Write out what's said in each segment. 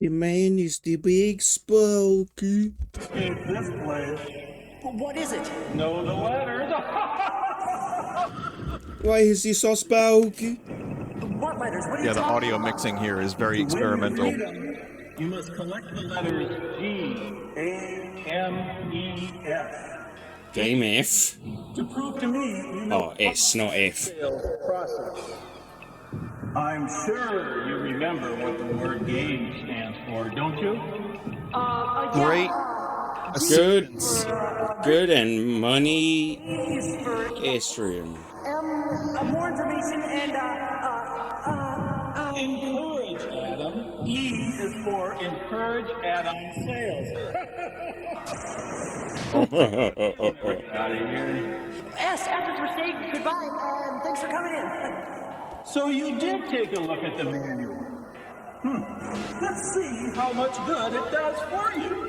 The man is the big spooky. Escape this place. What is it? Know the letters. Why is he so spooky? What letters? What are you Yeah, the talking audio about? mixing here is very When you experimental. read them, you must collect the letters G-A-M-E-S. Game F. To prove to me you know Oh, S, not F. sales process. I'm sure you remember what the word game stands for, don't you? Great. Good. Good and money. Estrian. More information and Encourage, Adam. E is for encourage add-on sales. Out of here. S. After we're saying goodbye and thanks for coming in. So you did take a look at the manual. Let's see how much good it does for you.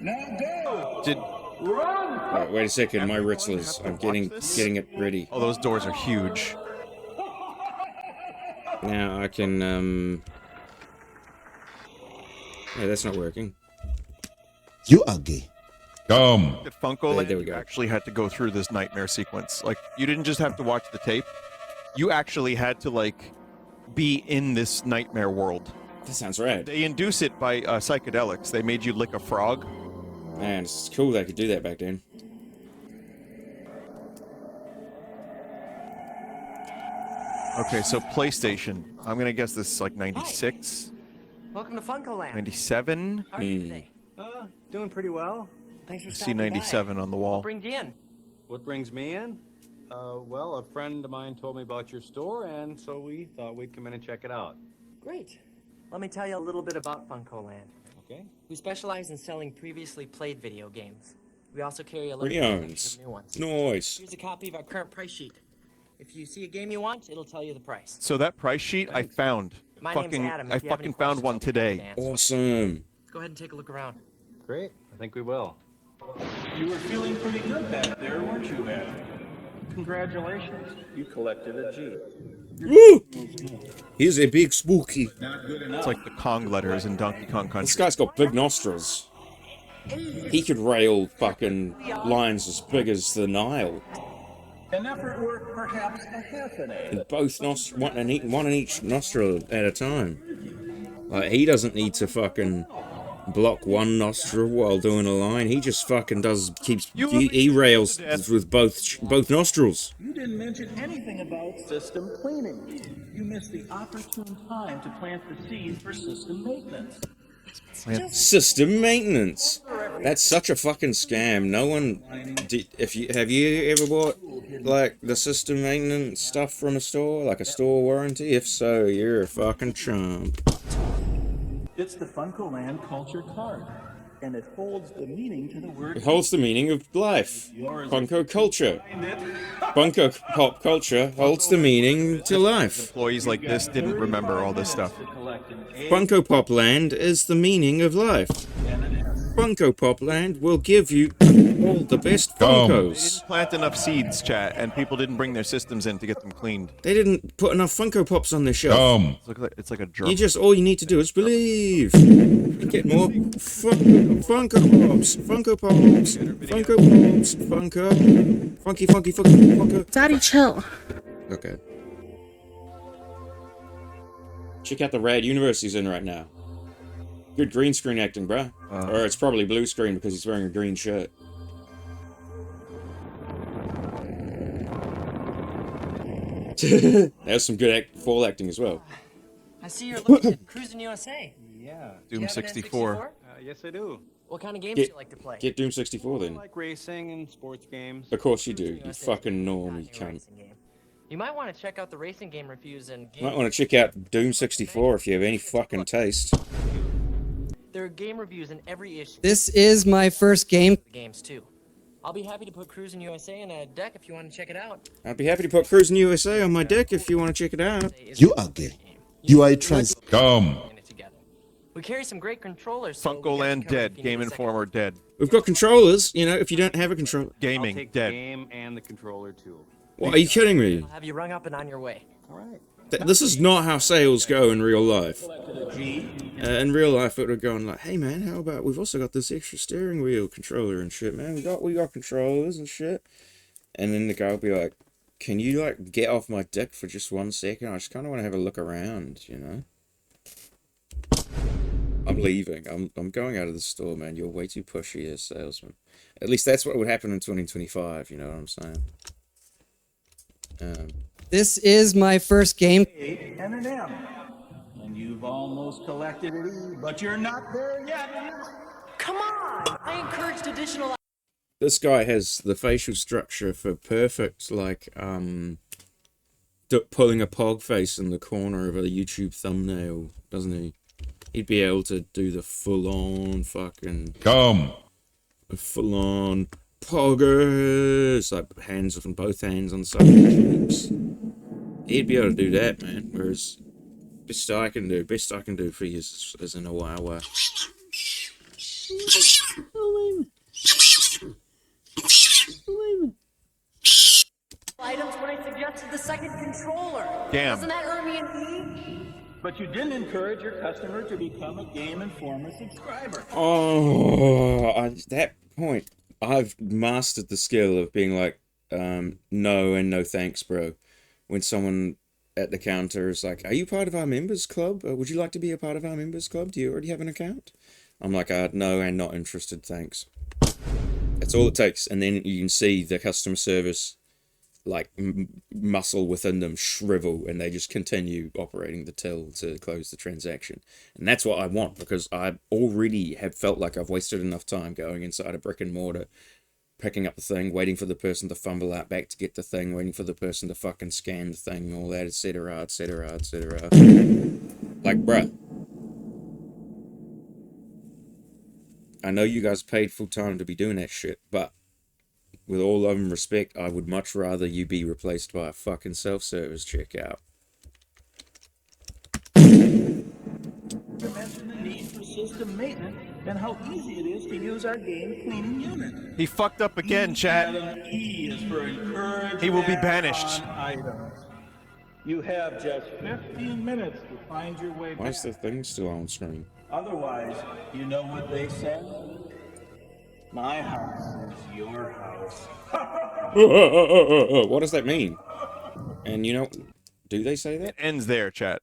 Now go. Did Run. Alright, wait a second, my rituals. I'm getting it ready. oh, those doors are huge. Now I can, yeah, that's not working. You are gay. Dumb. At Funko, There we you go. actually had to go through this nightmare sequence. Like, you didn't just have to watch the tape. You actually had to, like, be in this nightmare world. That sounds rad. They induce it by psychedelics. They made you lick a frog. Man, it's cool they could do that back then. Okay, so PlayStation. I'm gonna guess this is like 96, Welcome to Funko Land. 97. How are you today? Doing pretty well. Thanks for I see stopping 97 on the wall. What brings you in? What brings me in? Well, a friend of mine told me about your store, and so we thought we'd come in and check it out. Great. Let me tell you a little bit about Funko Land. Okay? We specialize in selling previously played video games. We also carry a little Pre-owns. of new ones. Nice. Here's a copy of our current price sheet. If you see a game you want, it'll tell you the price. So that price sheet I found. My name's Adam. I If you have any fucking found questions, one I'll today. answer. Awesome. Go ahead and take a look around. Great. I think we will. You were feeling pretty good back there, weren't you, Adam? Congratulations. You collected a G. Woo! He's a big spooky. Not good enough. It's like the Kong letters in Donkey Kong This Country. guy's got big nostrils. He could rail fucking lines as big as the Nile. An effort worth perhaps a half an A. In both nostrils, one in each nostril at a time. Like, he doesn't need to fucking block one nostril while doing a line. He just fucking he rails with both nostrils. You didn't mention anything about system cleaning. You missed the opportune time to plant the seeds for system maintenance. System maintenance. That's such a fucking scam. No one. Have you ever bought like the system maintenance stuff from a store, like a store warranty? If so, you're a fucking chump. It's the Funko Land Culture Card, and it holds the meaning to the word. It holds the meaning of life. Funko culture. Find it. Funko pop culture holds the meaning to life. Employees like this didn't remember all this stuff. To collect an A Funko Pop Land is the meaning of life. and an S. Funko Pop Land will give you all the best Dumb. Funkos. Plant enough seeds, chat, and people didn't bring their systems in to get them cleaned. They didn't put enough Funko Pops on their shelf. Dumb. It's like a drum. All you need to do is believe. You get more Funko Pops, Funko Pops, Funko Pops, Funko, Funko. Daddy, chill. Okay. Check out the rad universe he's in right now. Good green screen acting, bruh. Or it's probably blue screen because he's wearing a green shirt. There's some good fall acting as well. I see you're looking at Cruising USA. Yeah. Do you Doom have an 64. N64? Yes, I do. What kind of games Get- do you like to play? Get Doom 64 I then. like racing and sports games. Of course you do, you USA fucking is a normie popular cunt. racing game. You might want to check out the racing game reviews and You might game. want to check out Doom 64 if you have any fucking taste. There are game reviews in every issue. This is my first game. The games too. I'll be happy to put Cruising USA in a deck if you want to check it out. I'd be happy to put Cruising USA on my deck if you want to check it out. You are gay. You are a trans. Dumb. In it together. We carry some great controllers. so we Funko got you Land covered dead. if you Game need a second. Informer dead. We've got controllers, you know, if you don't have a controller. I'll Gaming take dead. the game and the controller too. What, are you kidding me? I'll have you rung up and on your way. All right. This is not how sales go in real life. Selected a G. In real life, it would have gone like, "Hey man, how about we've also got this extra steering wheel controller and shit, man. We got controllers and shit." And then the guy would be like, "Can you like get off my dick for just 1 second? I just kind of want to have a look around, you know." I'm leaving. I'm going out of the store, man. You're way too pushy as salesman. At least that's what would happen in 2025. You know what I'm saying? This is my first game. A and an M. And you've almost collected an E, but you're not there yet. Come on! I encouraged additional. This guy has the facial structure for perfect, like, pulling a pog face in the corner of a YouTube thumbnail, doesn't he? He'd be able to do the full-on fucking... full-on poggers, like hands on both hands on side of the cheeks. He'd be able to do that, man. Whereas, best I can do for you is in a wow. Items when I suggested the second controller. Damn. Doesn't that earn me an E? But you didn't encourage your customer to become a Game Informer subscriber. Oh, at that point, I've mastered the skill of being like, no and no thanks, bro. When someone at the counter is like, "Are you part of our members club? Would you like to be a part of our members club? Do you already have an account?" I'm like, "No and not interested, thanks." That's all it takes. And then you can see the customer service, like, muscle within them shrivel, and they just continue operating the till to close the transaction. And that's what I want, because I already have felt like I've wasted enough time going inside a brick and mortar, picking up the thing, waiting for the person to fumble out back to get the thing, waiting for the person to fucking scan the thing, all that, etc., etc., etc. Like, bruh, I know you guys paid full time to be doing that shit, but with all love and respect, I would much rather you be replaced by a fucking self-service checkout. To mention the need for system maintenance and how easy it is to use our game cleaning unit. He fucked up again, chat. An E is for encouragement. He will be banished. on items. You have just 15 minutes to find your way Why back. is the thing still on screen? Otherwise, you know what they said? My house is your house. What does that mean? And you know, do they say that? It ends there, chat.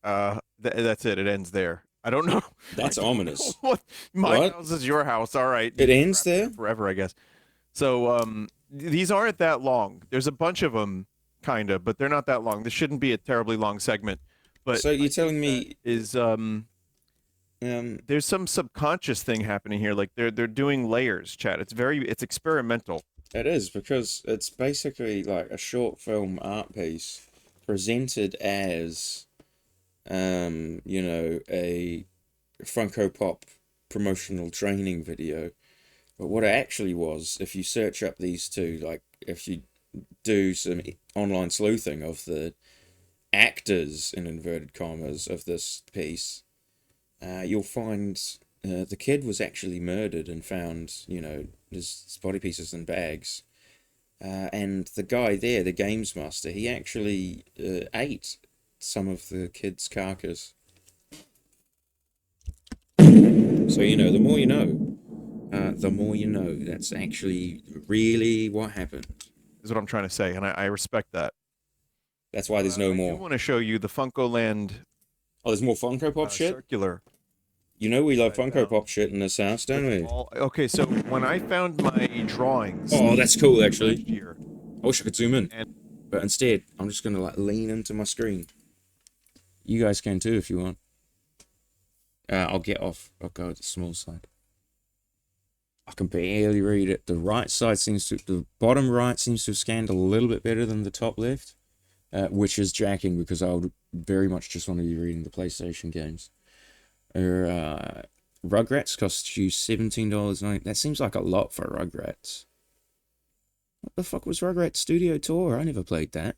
That's it. It ends there. I don't know. That's ominous. What? My What? house is your house. All right. It ends there? Forever, I guess. So these aren't that long. There's a bunch of them, kind of, but they're not that long. This shouldn't be a terribly long segment. But So you're telling me there's some subconscious thing happening here. Like they're doing layers, chat. It's experimental. it is, because it's basically like a short film art piece presented as you know, a Funkopop promotional training video. But what it actually was, if you search up these two, like if you do some online sleuthing of the actors, in inverted commas, of this piece, you'll find the kid was actually murdered and found, you know, his body pieces in bags. And the guy there, the games master, he actually ate some of the kid's carcass. So, you know, the more you know. The more you know. That's actually really what happened. Is what I'm trying to say, and I respect that. That's why there's no I more. want to show you the Funkoland Oh, there's more Funkopop shit? circular. You know we love Funkopop shit in this house, don't we? Okay, so when I found my drawings, Oh, that's cool, last actually. year, I wish I could zoom in. And- But instead, I'm just going to like lean into my screen. You guys can too if you want. I'll get off. I'll go to the small side. I can barely read it. The right side the bottom right seems to have scanned a little bit better than the top left. Which is jacking, because I would very much just want to be reading the PlayStation games. Rugrats costs you $17.90. That seems like a lot for Rugrats. What the fuck was Rugrats Studio Tour? I never played that.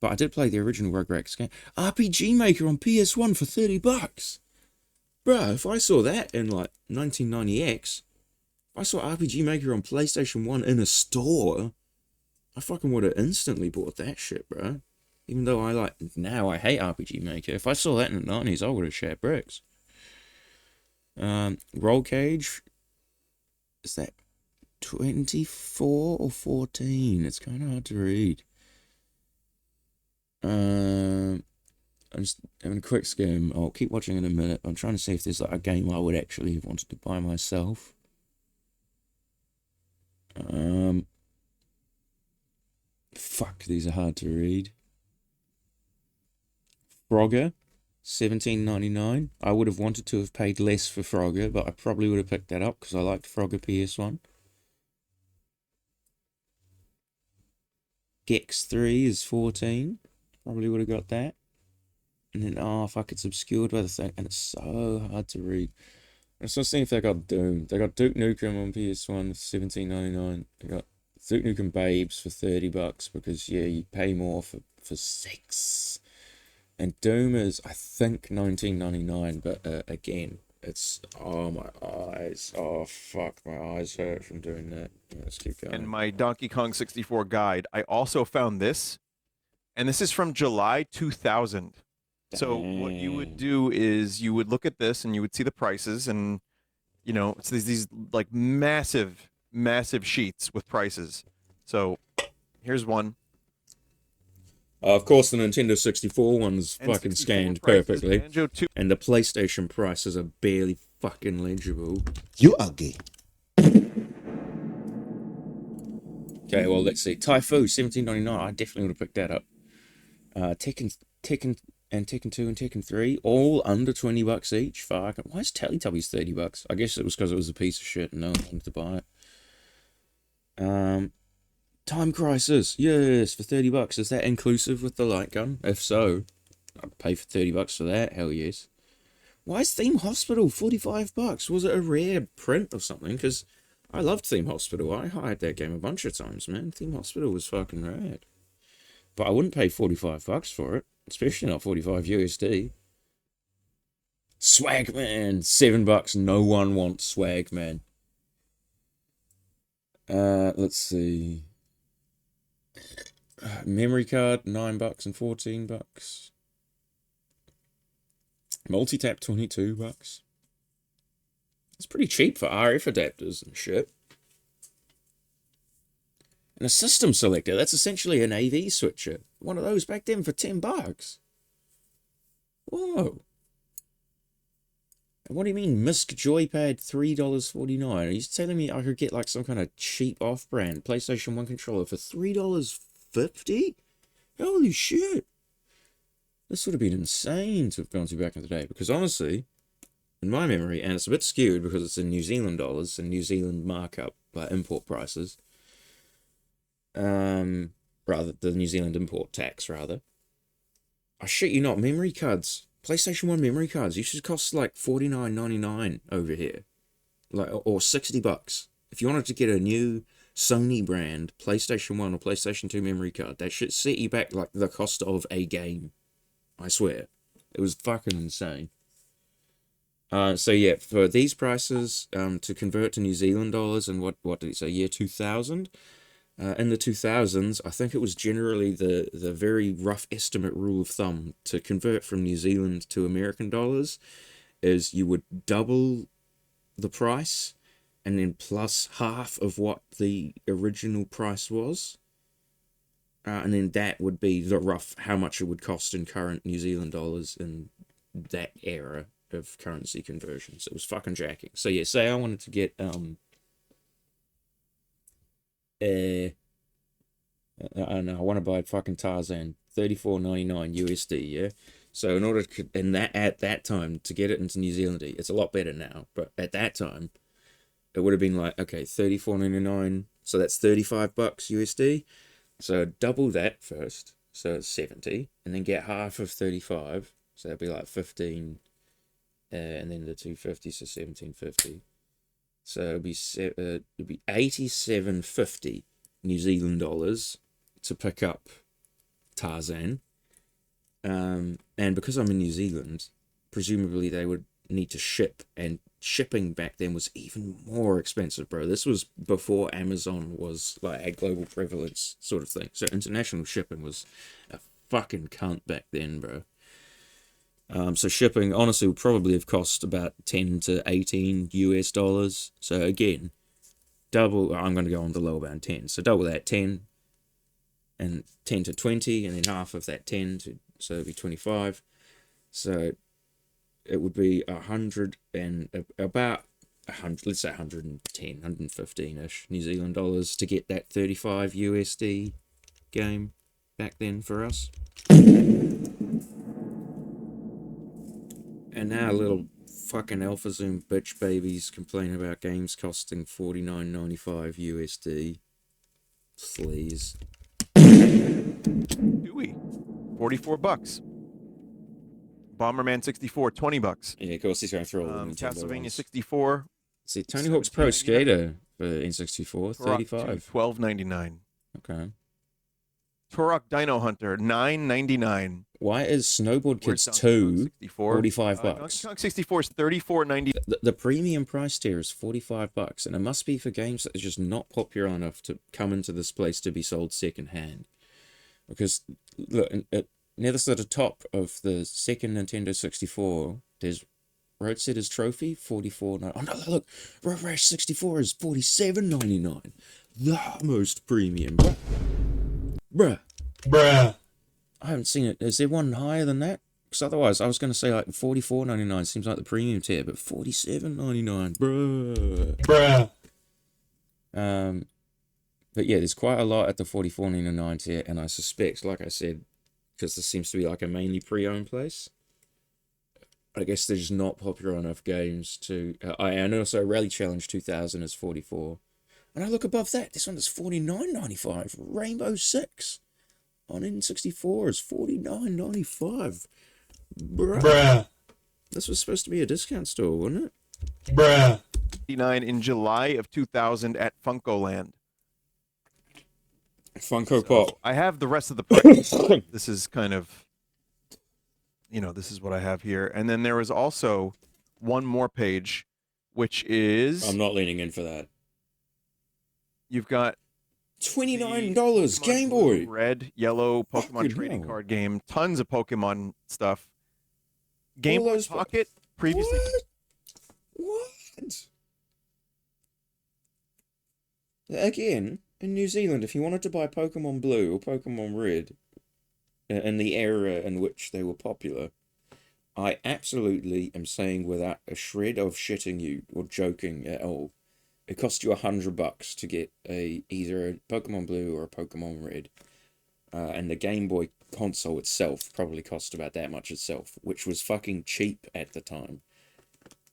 But I did play the original Rugrats game. RPG Maker on PS1 for $30. Bruh, if I saw that in like 1990X, if I saw RPG Maker on PlayStation 1 in a store, I fucking would have instantly bought that shit, bro. Even though I hate RPG Maker. If I saw that in the 90s, I would have shat bricks. Roll Cage, is that 24 or 14? It's kind of hard to read. I'm just having a quick skim. I'll keep watching in a minute. I'm trying to see if there's like a game I would actually have wanted to buy myself. Fuck, these are hard to read. Frogger, $17.99. I would have wanted to have paid less for Frogger, but I probably would have picked that up because I liked Frogger PS1. Gex 3 is 14. Probably would have got that. And then, oh fuck, it's obscured by the thing, and it's so hard to read. I'm just seeing if they got Doom. They got Duke Nukem on PS1 for $17.99. They got Duke Nukem Babes for $30 because yeah, you pay more for 6. And Doom is, I think, $19.99, but again, it's, oh my eyes, oh fuck, my eyes hurt from doing that. Let's keep going. In my Donkey Kong 64 guide, I also found this, and this is from July 2000. So what you would do is you would look at this and you would see the prices, and you know, it's these like massive sheets with prices. So here's one. Of course, the Nintendo 64 one's fucking scanned perfectly. And the PlayStation prices are barely fucking legible. You are gay. Okay, well, let's see. Typhoon, $17.99. I definitely would have picked that up. Tekken 2 and Tekken 3, all under $20 each. Fuck. Why is Teletubbies $30? I guess it was because it was a piece of shit and no one wanted to buy it. Time Crisis, yes, for $30. Is that inclusive with the light gun? If so, I'd pay for $30 for that. Hell yes. Why is Theme Hospital $45? Was it a rare print or something? Because I loved Theme Hospital. I hired that game a bunch of times, man. Theme Hospital was fucking rad. But I wouldn't pay $45 for it, especially not 45 USD. Swagman, $7. No one wants Swagman. Let's see. Memory card, $9 and $14. Multi-tap, $22. It's pretty cheap for RF adapters and shit. And a system selector, that's essentially an AV switcher. One of those back then for $10. Whoa. And what do you mean, Misc Joypad, $3.49? Are you telling me I could get like some kind of cheap off-brand PlayStation 1 controller for $3.50? Holy shit. This would have been insane to have gone to back in the day. Because honestly, in my memory, and it's a bit skewed because it's in New Zealand dollars and New Zealand markup, like import prices. Rather, the New Zealand import tax, rather. I shit you not, memory cards. PlayStation 1 memory cards used to cost like $49.99 over here. Like, or $60. If you wanted to get a new Sony brand PlayStation 1 or PlayStation 2 memory card, that shit set you back like the cost of a game. I swear. It was fucking insane. So yeah, for these prices, to convert to New Zealand dollars, and what did it say, year 2000? In the 2000s, I think it was generally the very rough estimate rule of thumb to convert from New Zealand to American dollars is you would double the price and then plus half of what the original price was. And then that would be the rough how much it would cost in current New Zealand dollars in that era of currency conversions. It was fucking jacking. So yeah, say I wanted to get I want to buy fucking Tarzan, $34.99 USD, yeah? So in order to, at that time, to get it into New Zealand, it's a lot better now, but at that time, it would have been like, okay, $34.99, so that's $35 USD. So double that first, so it's 70, and then get half of 35, so that'd be like 15, and then the 250, so 1750. So it'd be $87.50 New Zealand dollars to pick up Tarzan. And because I'm in New Zealand, presumably they would need to ship, and shipping back then was even more expensive, bro. This was before Amazon was like a global prevalence sort of thing. So international shipping was a fucking cunt back then, bro. So shipping honestly would probably have cost about 10 to 18 US dollars. So again, double. I'm going to go on the lower bound 10. So double that 10, and 10 to 20, and then half of that 10 to, so it'd be 25. So it would be 100 and about 100. Let's say 110, 115-ish New Zealand dollars to get that 35 USD game back then for us. And now little fucking Alpha Zoom bitch babies complain about games costing $49.95 USD. Please. Dewey, $44. Bomberman 64, $20. Yeah, of course he's going through all the Nintendo Castlevania ones. 64. See, Tony Hawk's Pro Skater for N64, Turok 35. $12.99. Okay. Turok Dino Hunter, $9.99. Why is Snowboard Kids Where's 2 64? $45? Donkey Kong 64 is $34.90. The premium price tier is $45, and it must be for games that are just not popular enough to come into this place to be sold second hand. Because look, near the top of the second Nintendo 64, there's Road Setter's Trophy, $44.99. Oh no, look, Road Rash 64 is $47.99. The most premium, bruh. I haven't seen it. Is there one higher than that? Because otherwise, I was going to say like $44.99 seems like the premium tier, but $47.99, bruh. But yeah, there's quite a lot at the $44.99 tier, and I suspect, like I said, because this seems to be like a mainly pre-owned place, I guess there's not popular enough games to. And also Rally Challenge 2000 is $44, and I look above that. This one is $49.95. Rainbow Six on N64 is $49.95. Bruh. This was supposed to be a discount store, wasn't it? Bruh. $59 in July of 2000 at Funkoland. Funkopop. I have the rest of the price. This is kind of, this is what I have here. And then there is also one more page, which is... I'm not leaning in for that. You've got... $29 Game Boy. Red, yellow Pokemon trading card game. Tons of Pokemon stuff. Game Boy Pocket, previously... What? Again, in New Zealand, if you wanted to buy Pokemon Blue or Pokemon Red, in the era in which they were popular, I absolutely am saying without a shred of shitting you or joking at all, it cost you $100 to get either a Pokemon Blue or a Pokemon Red. And the Game Boy console itself probably cost about that much itself, which was fucking cheap at the time.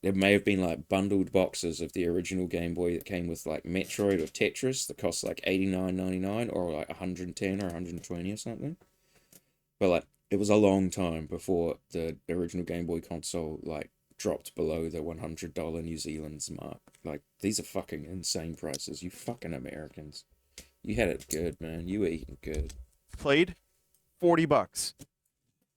There may have been like bundled boxes of the original Game Boy that came with like Metroid or Tetris that cost like $89.99 or like $110 or $120 or something. But like it was a long time before the original Game Boy console like dropped below the $100 New Zealand's mark. Like these are fucking insane prices. You fucking Americans. You had it good, man. You were eating good. Played $40.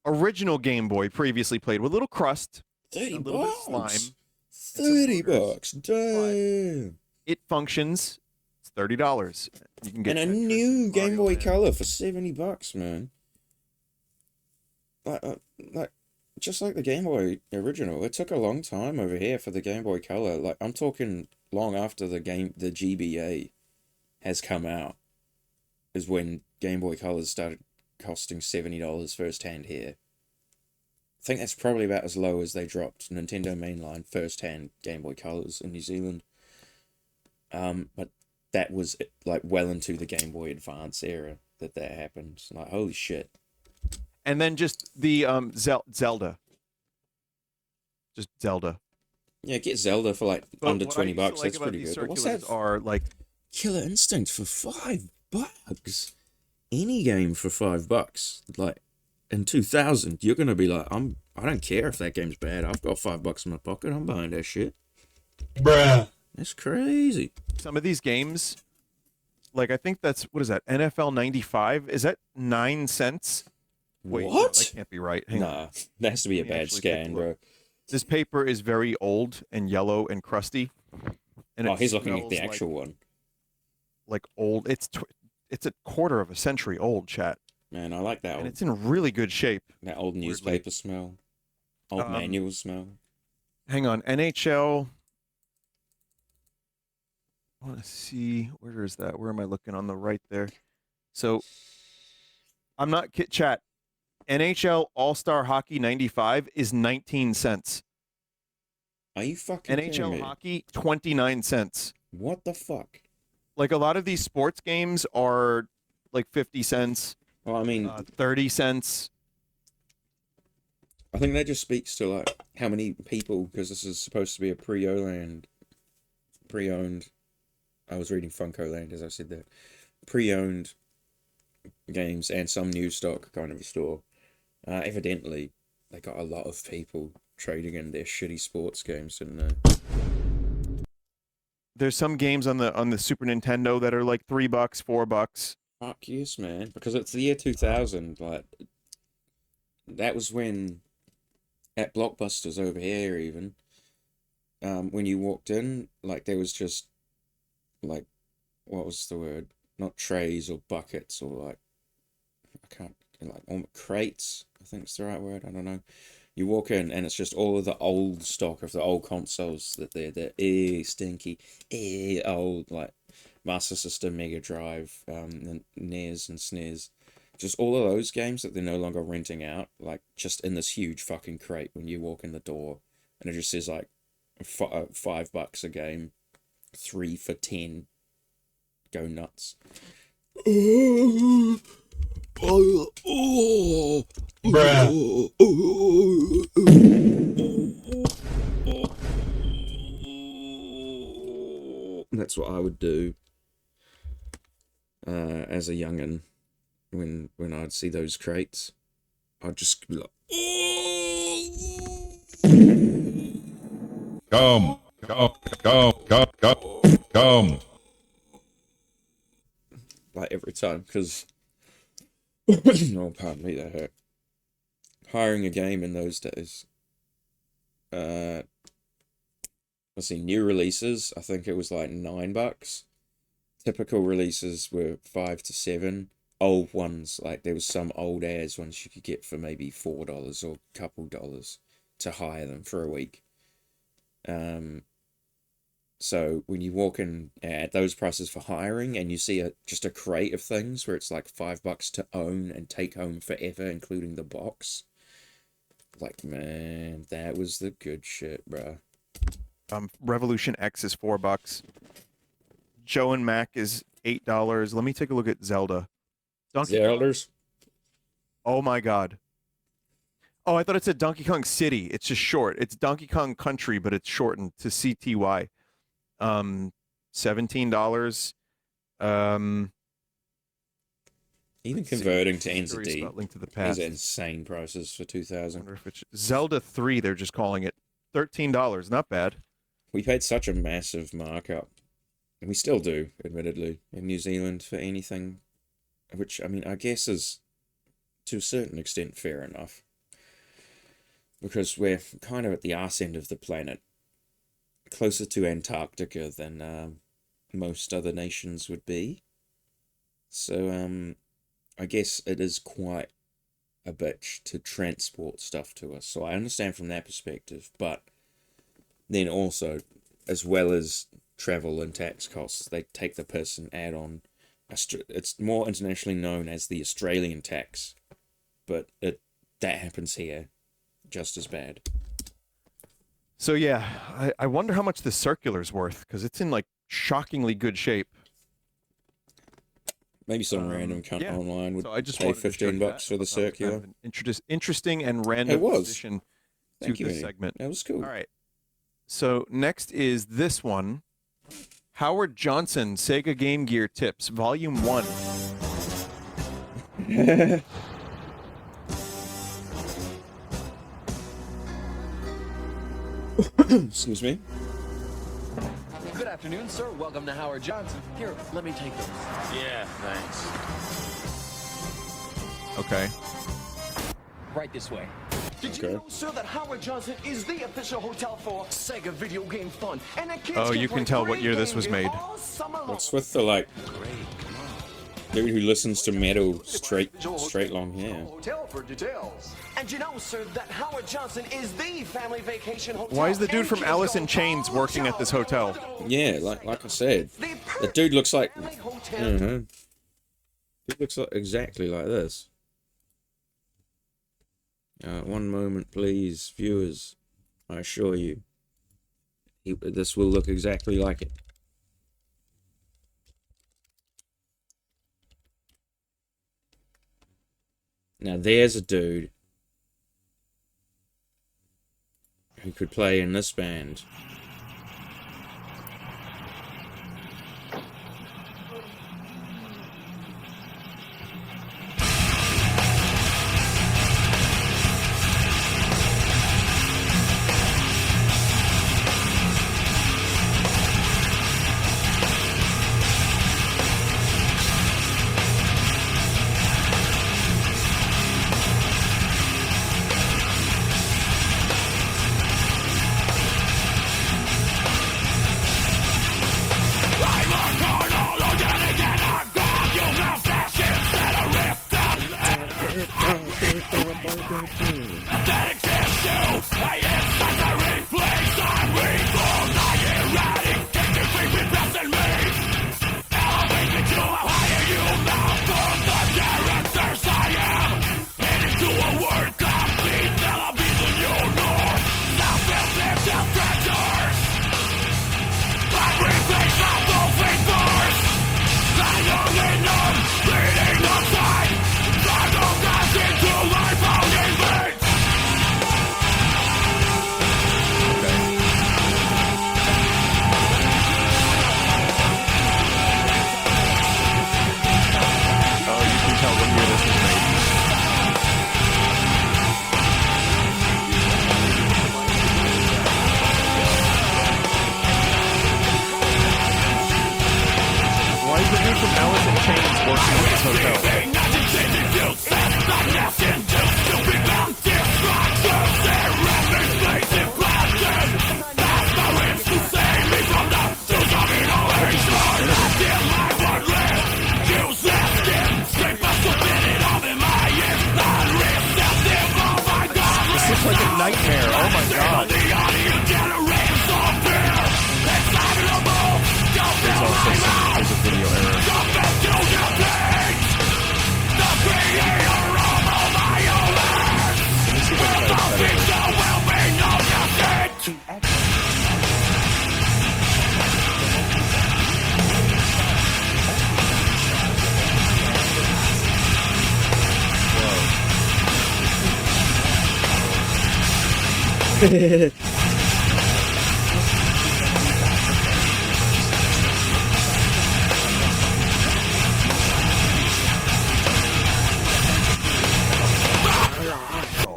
Original Game Boy previously played with a little crust. $30. A little bit of slime. $30. Damn. It functions. It's $30. You can get and a new Game Boy Color for $70, man. Like, just like the Game Boy original, it took a long time over here for the Game Boy Color. Like, I'm talking long after the GBA has come out, is when Game Boy Colors started costing $70 first hand here. I think that's probably about as low as they dropped Nintendo mainline first-hand Game Boy Colors in New Zealand. But that was like well into the Game Boy Advance era that happened. Like, holy shit. And then just the Zelda. Just Zelda. Yeah, get Zelda for like under $20. That's pretty good. What's that? Are like Killer Instinct for $5. Any game for $5. Like, in 2000, you're gonna be like, I don't care if that game's bad. I've got $5 in my pocket. I'm buying that shit. Bruh. That's crazy. Some of these games, like I think that's what is that? NFL 95? Is that 9 cents? Wait, What? No, that can't be right. Hang on. Nah, that has to be a Let me bad actually take a scan, look. bro. This paper is very old and yellow and crusty. And Oh, it he's looking at smells the actual one. like old. It's a quarter of a century old, chat. Man, I like that and old, it's in really good shape. that old weirdly. newspaper smell. Old manual smell. Hang on, NHL. I want to see, where is that? Where am I looking? On the right there. So I'm not chat. NHL All-Star Hockey 95 is 19 cents. Are you fucking kidding NHL me? Hockey 29 cents. What the fuck? Like a lot of these sports games are like 50 cents, Well, I mean, 30 cents. I think that just speaks to like how many people, because this is supposed to be a pre-owned. I was reading Funkoland as I said that. Pre-owned games and some new stock kind of a store. Evidently, they got a lot of people trading in their shitty sports games, didn't they? There's some games on the Super Nintendo that are like $3, $4. Fuck yes, man. Because it's the year 2000. Like, that was when, at Blockbusters over here even, when you walked in, like, there was just, like, what was the word? Not trays or buckets or, like, I can't, like, crates, I think it's the right word, I don't know. You walk in and it's just all of the old stock of the old consoles that they're stinky, old, like Master System, Mega Drive, and NES and SNES. Just all of those games that they're no longer renting out, like just in this huge fucking crate when you walk in the door, and it just says like $5 a game, 3 for 10. Go nuts. That's what I would do as a youngin' when I'd see those crates. I'd just be like, Come. like every time, because oh, pardon me, that hurt. Hiring a game in those days. Let's see, new releases, I think it was like $9. Typical releases were 5 to 7. Old ones, like there was some old ass ones you could get for maybe $4 or a couple dollars to hire them for a week. So when you walk in at those prices for hiring and you see just a crate of things where it's like $5 to own and take home forever, including the box, like, man, that was the good shit, bruh. Revolution X is $4. Joe and Mac is $8. Let me take a look at Zelda. Zeldas? Oh my god. Oh, I thought it said Donkey Kong City. It's just short. It's Donkey Kong Country, but it's shortened to CTY. $17. Even converting to NZD Link to the is Past. insane prices for 2000. Zelda 3, they're just calling it $13. Not bad. We paid such a massive markup, and we still do, admittedly, in New Zealand for anything, which, I mean, I guess is, to a certain extent, fair enough. Because we're kind of at the arse end of the planet, closer to Antarctica than most other nations would be. So, I guess it is quite a bitch to transport stuff to us. So I understand from that perspective, but then also, as well as travel and tax costs, they take the piss and add on. It's more internationally known as the Australian tax, but that happens here just as bad. So yeah, I wonder how much the circular's worth, because it's in like shockingly good shape. Maybe some random cunt online would so I just pay wanted to check $15 for the circular. Kind of an interesting and random addition to Thank you, the Eddie. segment. That was cool. All right. So next is this one. Howard Johnson, Sega Game Gear Tips, Volume 1. Excuse me. Good afternoon, sir. Welcome to Howard Johnson. Here, let me take those. Yeah, thanks. Okay. Right this way. Did you know, sir, that Howard Johnson is the official hotel for Sega video game fun? And the kids Oh, you can tell what year this was made. What's with the, like, Dude who listens to metal straight long hair. Hotel for details. And you know, sir, that Howard Johnson is the family vacation hotel. Why is the dude from Alice in Chains working at this hotel? Yeah, like I said, the dude looks like. Dude looks like exactly like this. One moment, please, viewers. I assure you, this will look exactly like it. Now there's a dude who could play in this band.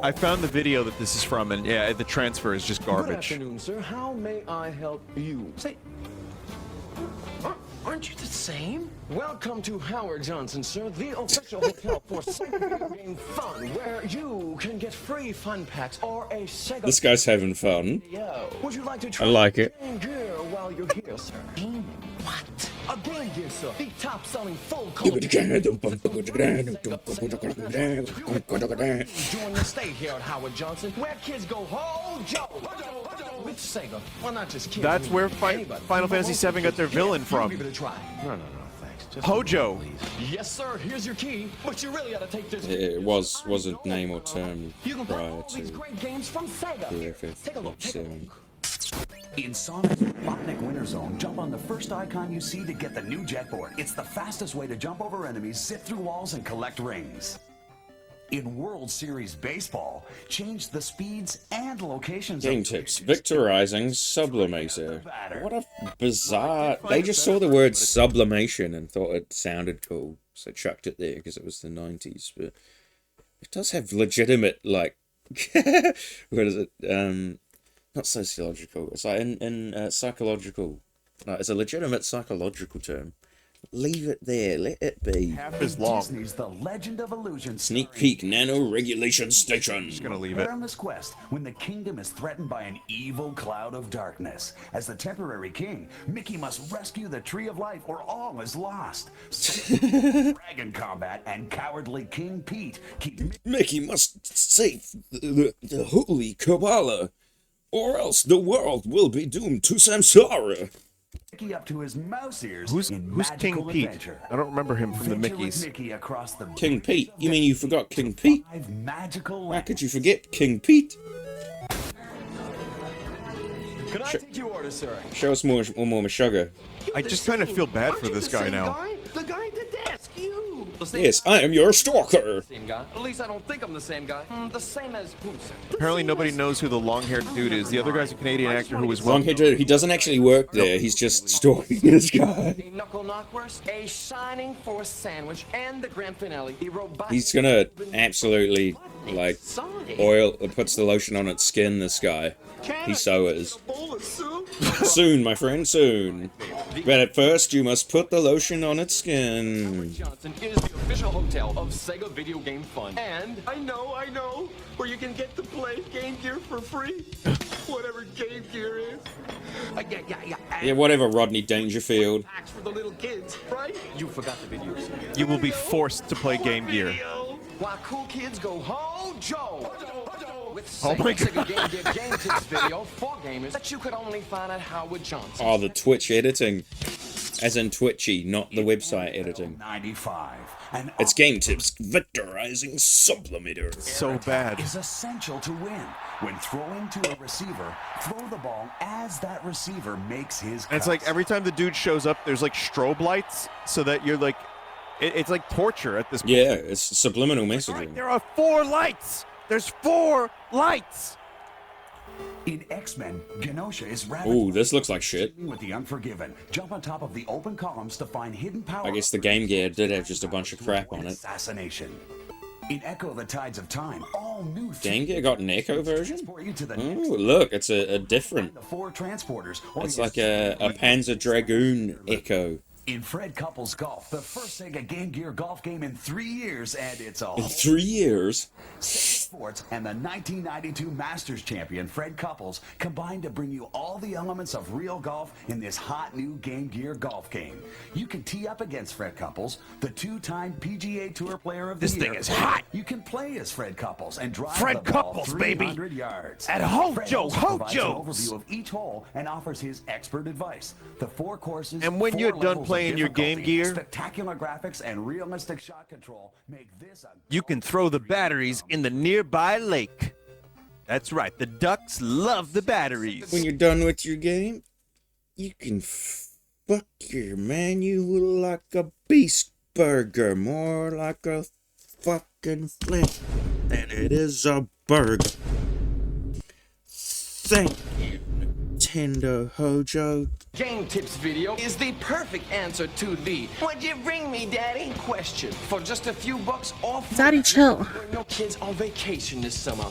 I found the video that this is from, and yeah, the transfer is just garbage. Good afternoon, sir. How may I help you? Say, aren't you the same? Welcome to Howard Johnson, sir, the official hotel for Sega video game fun, where you can get free fun packs or a Sega. This guy's having fun. Would you like to try I like it. Game Gear while you're here, sir? What? A Game Gear, sir. The top-selling full color. During your stay here at Howard Johnson, where kids go Hojo with Sega. Well, not just kids. That's where Final Fantasy VII got their villain from. Give it a try. No, thanks. Just Hojo. Yes, sir. Here's your key. But you really ought to take this. It was a name or term You can play prior all these to great games from Sega. the FF7. Take a look. Take a look. In Sonic's Robotnik Winter Zone, jump on the first icon you see to get the new jetboard. It's the fastest way to jump over enemies, zip through walls, and collect rings. In World Series Baseball, change the speeds and locations. Game tips. Victorizing Sublimator. What a bizarre... They just saw the word sublimation and thought it sounded cool. So chucked it there because it was the 90s. But it does have legitimate, like... what is it? Not sociological. It's like in psychological. No, it's a legitimate psychological term. Leave it there. Let it be. Half as long. Disney's The Legend of Illusion. Sneak peek nano regulation station. Just gonna leave it. Perilous quest when the kingdom is threatened by an evil cloud of darkness. As the temporary king, Mickey must rescue the Tree of Life or all is lost. Dragon combat and cowardly King Pete keep Mickey must save the holy Kabbalah, or else the world will be doomed to samsara. Mickey up to his mouse ears. Who's in King magical Pete? adventure. I don't remember him from the Adventure with Mickeys. Mickey across the King Pete? You mean you forgot King Pete? 5 magical How could you forget King Pete? Can I take your order, sir? Show us more sugar. I just kind of feel bad for this guy now. The guy at the desk, you. Yes, I am your stalker. Same guy. At least I don't think I'm the same guy. The same as who, sir? Apparently nobody knows who the long-haired dude is. The other guy's a Canadian actor who was well. Long-haired dude, he doesn't actually work there. He's just stalking this guy. A knuckle knockwurst, a shining force sandwich, and the grand finale. The robot. He's gonna absolutely, like, puts the lotion on its skin, this guy. He so is. Soon, my friend, soon. But at first, you must put the lotion on its skin. Johnson is the official hotel of Sega Video Game Fun. And I know, where you can get to play Game Gear for free. Whatever Game Gear is. Yeah, whatever, Rodney Dangerfield. Packs for the little kids, right? You forgot the videos. You will be forced to play Game Gear. While cool kids go Hojo. With Oh my Sega Game Gear Game Tips video for gamers that you could only find at Howard Johnson. Oh, the Twitch editing. As in Twitchy, not the website editing. 95. And It's Game Tips Vectorizing Sublimator. So bad. is essential to win. When throwing to a receiver, throw the ball as that receiver makes his And it's like cuts. every time the dude shows up, there's like strobe lights, so that you're like, it's like torture at this point. Yeah, it's subliminal messaging. Right, there are 4 lights. There's 4 lights. In X-Men, Genosha is rapid. Ooh, this looks like shit. With the Unforgiven, jump on top of the open columns to find hidden power. I guess the Game Gear did have just a bunch of crap on it. Assassination. In Echo the Tides of Time, all new Game Gear got an Echo version? transport you to the Ooh, look, it's a different. the 4 transporters. or It's you like a Panzer Dragoon Echo. In Fred Couples Golf, the first Sega Game Gear golf game in 3 years, and it's a In 3 years. Sports and the 1992 Masters champion Fred Couples combined to bring you all the elements of real golf in this hot new Game Gear golf game. You can tee up against Fred Couples, the 2-time PGA Tour Player of the Year. This thing is hot. You can play as Fred Couples and drive Fred the ball Couples, baby. 300 yards. At Fred Hojo, also provides an Hojos. overview of each hole and offers his expert advice. The 4 courses. And when 4 you're done levels of playing your Game difficulty, Gear, spectacular graphics and realistic shot control make this a you can throw the batteries in the nearby lake. That's right, the ducks love the batteries. When you're done with your game, you can fuck your manual like a beast burger. More like a fucking flesh than it is a burger. Thank you, Nintendo Hojo. Game Tips video is the perfect answer to the "What'd you bring me, Daddy?" question. For just a few bucks off. Daddy, chill. Bring your kids on vacation this summer.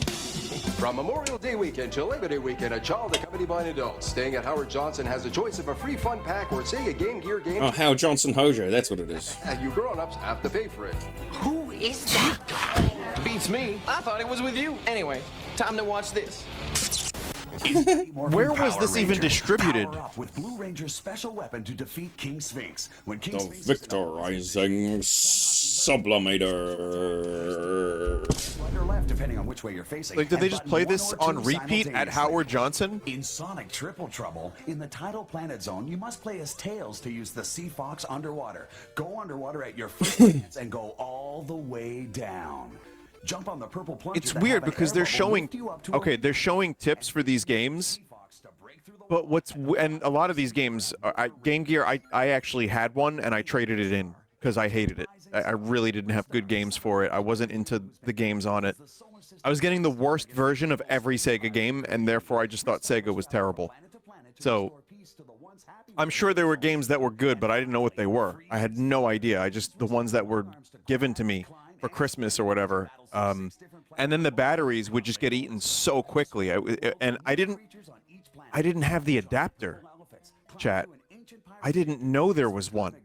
From Memorial Day weekend to Labor Day weekend, a child accompanied by an adult staying at Howard Johnson has a choice of a free fun pack or Sega Game Gear game. Oh, Hal Johnson Hojo, that's what it is. And you grown-ups have to pay for it. Who is that guy? Beats me. I thought it was with you. Anyway, time to watch this. Where was this even distributed? Power up with Blue Ranger's special weapon to defeat King Sphinx. When King The Sphinx Vectorizing Sublimator. right or left, depending on which way you're facing. Like, did they and just button play 1 this or 2 on repeat at Howard Johnson? In Sonic Triple Trouble, in the Tidal Planet Zone, you must play as Tails to use the Sea Fox underwater. Go underwater at your first chance and go all the way down. Jump on the purple plunger. It's to weird have an because air they're bubble showing, lift you up to a okay, they're showing tips for these games, but and a lot of these games, Game Gear, I actually had one and I traded it in because I hated it. I really didn't have good games for it. I wasn't into the games on it. I was getting the worst version of every Sega game, and therefore I just thought Sega was terrible. So I'm sure there were games that were good, but I didn't know what they were. I had no idea. The ones that were given to me for Christmas or whatever. And then the batteries would just get eaten so quickly. And I didn't have the adapter, chat. I didn't know there was one.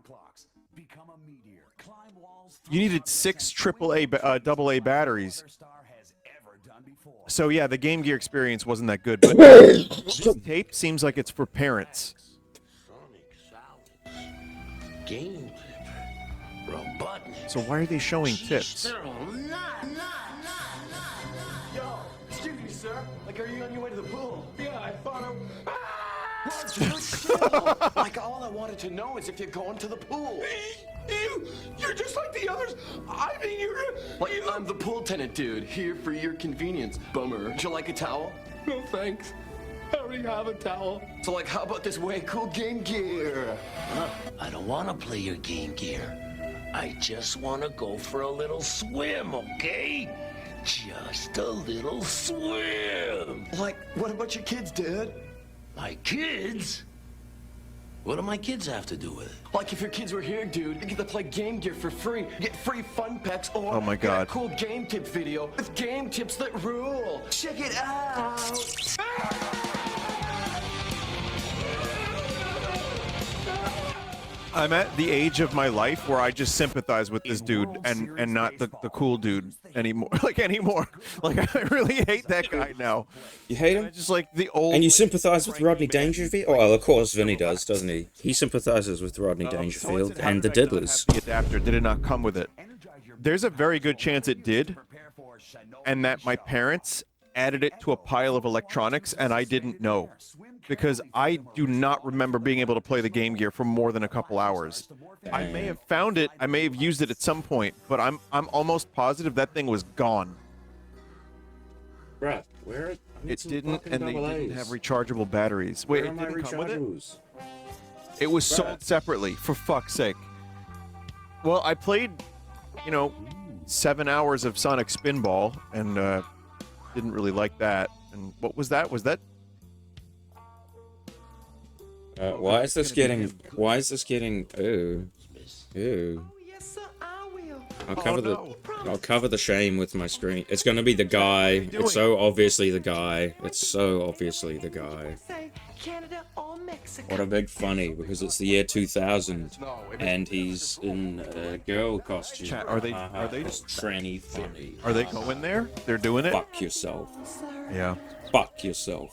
alarm clocks. Become a meteor. Climb walls. You needed 6 AA batteries. So yeah, the Game Gear experience wasn't that good, but this tape seems like it's for parents. Game Robotnik. So why are they showing tips? Yo, excuse me, sir. Like, are you on your way to the pool? Yeah, I thought like, all I wanted to know is if you're going to the pool. You're just like the others. I mean, I'm the pool tenant, dude. Here for your convenience. Bummer. Would you like a towel? No, thanks. I already have a towel. So, like, how about this way cool Game Gear? I don't want to play your Game Gear. I just want to go for a little swim, okay? Just a little swim. Like, what about your kids, Dad? My kids? What do my kids have to do with it? Like, if your kids were here, dude, you get to play Game Gear for free. Get free fun packs or Oh my get a God. cool game tip video with game tips that rule. Check it out. I'm at the age of my life where I just sympathize with this dude and not the cool dude anymore. Like I really hate that guy now. You hate him? I just like the old. And you sympathise with Rodney Dangerfield? Oh, well, of course Vinny does, doesn't he? He sympathises with Rodney Dangerfield and the Diddlers. The adapter did it not come with it? There's a very good chance it did, and that my parents added it to a pile of electronics and I didn't know, because I do not remember being able to play the Game Gear for more than a couple hours. I may have found it, I may have used it at some point, but I'm almost positive that thing was gone. Right, where it didn't, and they didn't have rechargeable batteries. Wait, it didn't come with it? It was sold separately, for fuck's sake. Well, I played, 7 hours of Sonic Spinball, and didn't really like that. And what was that? Was that? Why is this getting? Ooh, ooh. I'll cover the shame with my screen. It's gonna be the guy. It's so obviously the guy. What a big funny, because it's the year 2000 and he's in a girl costume. Chat, are they It's tranny funny. Are they going there? They're doing it? Fuck yourself. Yeah. Fuck yourself.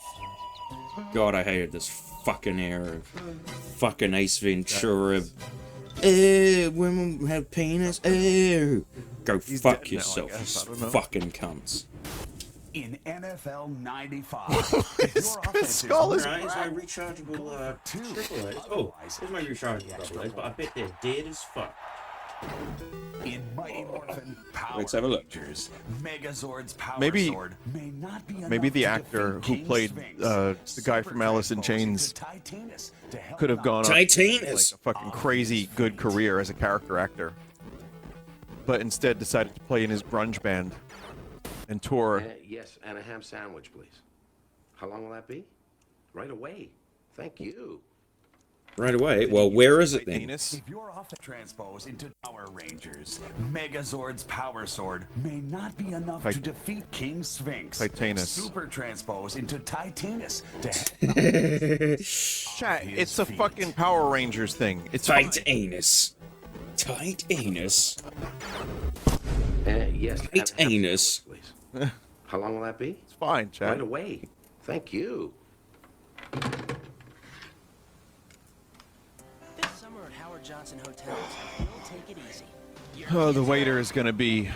God, I hated this fucking era. Fucking Ace Ventura. Women have penis. Go fuck yourself, fucking cunts. In NFL 95, His skull is Here's my rechargeable triple A's. Oh, here's my rechargeable double A's, but I bet they're dead as fuck. In Mighty Morphin Power Let's have a look. Rangers, Megazord's power Maybe- sword may not be enough Maybe the to actor defeat who King played Sphinx. the guy from Alice in Chains could have gone on Titanus. like a fucking crazy good career as a character actor, but instead decided to play in his grunge band and tour. Yes, and a ham sandwich, please. How long will that be? Right away. Thank you. Right away. Well, where is it then? Titanus? If you're off to transpose into Power Rangers, Megazord's power sword may not be enough to defeat King Sphinx. Titanus. Super transpose into Titanus to Chat, it's a fucking Power Rangers thing. It's fine. Titanus. Titanus. Yes, and a ham Titanus. sandwich, please. How long will that be? It's fine, chat. Right away. Thank you. This summer at Howard Johnson Hotels, we'll take it easy. Oh, the waiter is gonna be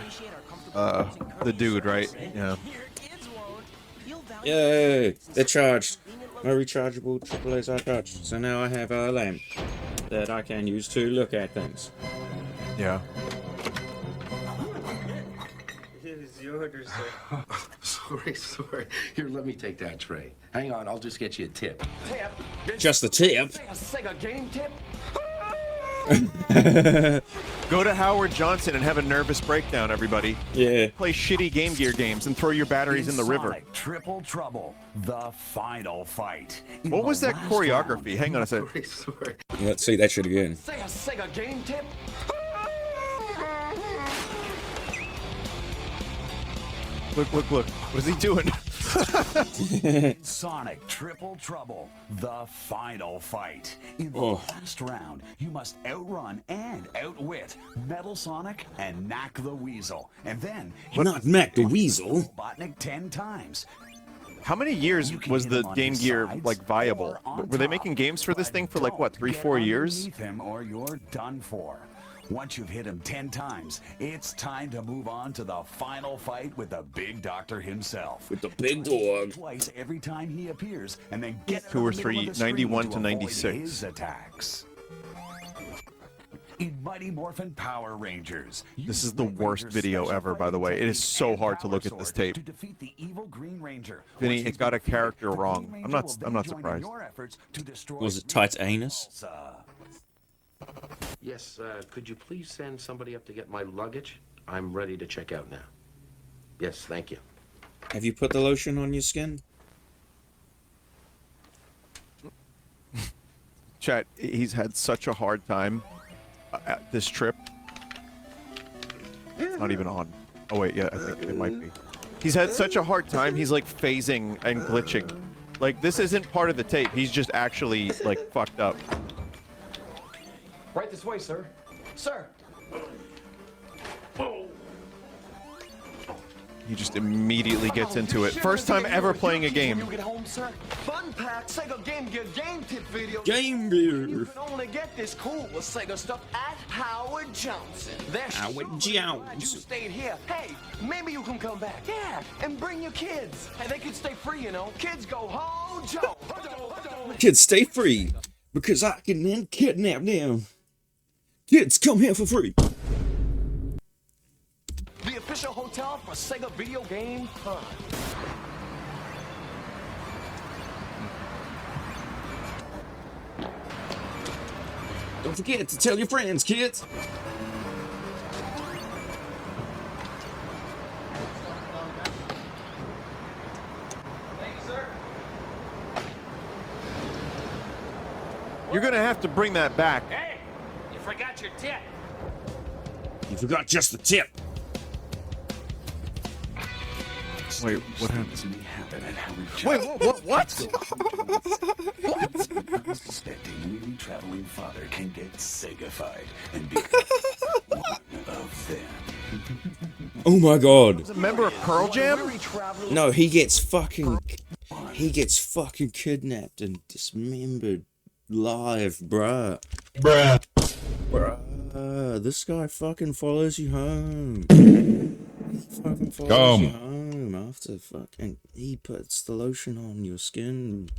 the dude, right? Yeah. Yay! They're charged. My rechargeable triple A's are charged. So now I have a lamp that I can use to look at things. Yeah. It's your order, sir. Sorry. Here, let me take that tray. Hang on, I'll just get you a tip. Just the tip. Sega game tip? Go to Howard Johnson and have a nervous breakdown, everybody. Yeah. Play shitty Game Gear games and throw your batteries in the river. Sonic Triple Trouble, the final fight. In What was the that last choreography? round, Hang on a sec. Sorry. Let's see that shit again. Say a Sega game tip? Look. What is he doing? Sonic Triple Trouble, the final fight. In the last round, you must outrun and outwit Metal Sonic and Knack the Weasel. And then... Not Knack the Weasel. Robotnik 10 times. How many years was the Game Gear like viable? Were they making games for this thing for like what, 3-4 years? Him or you're done for. Once you've hit him 10 times, it's time to move on to the final fight with the big doctor himself. With the big dog. Twice every time he appears, and then get 2 or 3, 91 to 96. his attacks. In Mighty Morphin Power Rangers. This is the worst video ever, by the way. It is so hard to look at this tape. To defeat the evil Green Ranger. Vinny, it got a character wrong. I'm not surprised. Was it Titanus? Yes, could you please send somebody up to get my luggage? I'm ready to check out now. Yes, thank you. Have you put the lotion on your skin? Chat, he's had such a hard time at this trip. It's not even on. Oh wait, yeah, I think it might be. He's had such a hard time, he's like phasing and glitching. Like, this isn't part of the tape, he's just actually like fucked up. Right this way, sir. Sir! He just immediately gets into it. First time ever playing a game. You get home, sir. Fun pack Sega Game Gear game tip video. Game Gear. You can only get this cool Sega stuff at Howard Johnson. They're Howard so glad you Johnson. stayed here. Hey, maybe you can come back. Yeah, and bring your kids. Hey, they can stay free, you know. Kids go home, Joe. Kids stay free because I can then kidnap them. Kids, come here for free. The official hotel for Sega video game fun. Don't forget to tell your friends, kids. You're gonna have to bring that back. Hey, you forgot your tip. You forgot just the tip. Wait, what happened? Wait, what? Unsuspecting really traveling father can get Segafied and become one of them. Oh my god. He's a member of Pearl Jam? No, he gets fucking kidnapped and dismembered live, bruh. Bruh, this guy fucking follows you home. He fucking follows you home after fucking he puts the lotion on your skin.